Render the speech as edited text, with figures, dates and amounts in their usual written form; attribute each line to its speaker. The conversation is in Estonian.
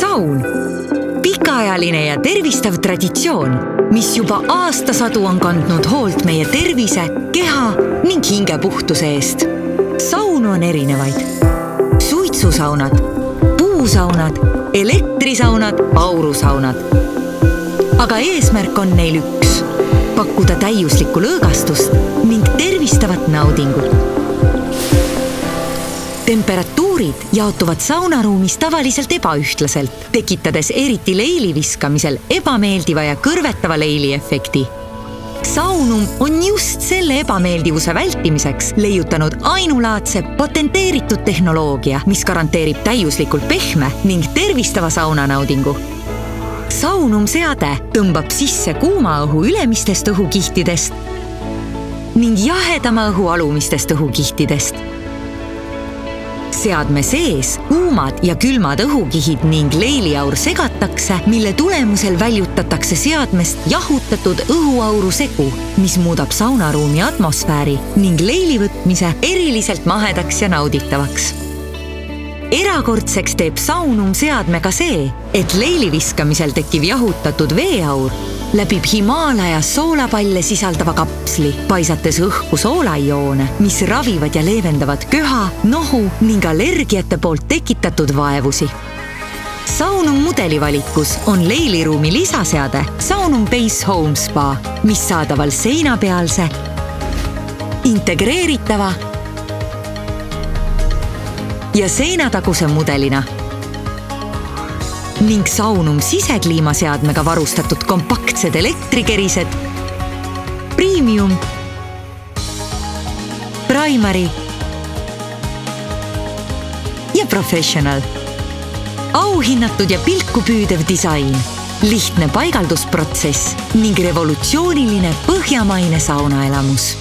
Speaker 1: saun. Pikaajaline ja tervistav traditsioon, mis juba aastasadu on kandnud hoolt meie tervise, keha ning hinge puhtuse eest. Saunu on erinevaid. Suitsusaunad, puusaunad, elektrisaunad, aurusaunad. Aga eesmärk on neil üks. Pakkuda täiuslikku lõõgastust ning tervistavat naudingut. Temperatuurid jaotuvad saunaruumis tavaliselt ebaühtlaselt, tekitades eriti leili viskamisel ebameeldiva ja kõrvetava leili efekti. Saunum on just selle ebameeldivuse vältimiseks leiutanud ainulaadse patenteeritud tehnoloogia, mis garanteerib täiuslikult pehme ning tervistava saunanaudingu. Saunum seade tõmbab sisse kuuma õhu ülemistest õhukihtidest ning jahedama õhu alumistest õhukihtidest. Seadme sees kuumad ja külmad õhukihid ning leiliaur segatakse, mille tulemusel väljutatakse seadmest jahutatud õhuauru segu, mis muudab saunaruumi atmosfääri ning leili võtmise eriliselt mahedaks ja nauditavaks. Erakordseks teeb saunum seadmega see, et leili viskamisel tekkiv jahutatud veeaur läbib Himaalaja soolapalle sisaldava kapsli, paisates õhku soolaioone, mis ravivad ja leevendavad köha, nohu ning allergiate poolt tekitatud vaevusi. Saunum mudelivalikus on leiliruumi lisaseade Saunum Base Home Spa, mis saadaval seinapealse, integreeritava ja seinataguse mudelina ning Saunum sisekliimaseadmega varustatud kompaktsed elektrikerised Premium, Primary ja Professional. Auhinnatud ja pilku püüdev disain, lihtne paigaldusprotsess ning revolutsiooniline põhjamaine saunaelamus.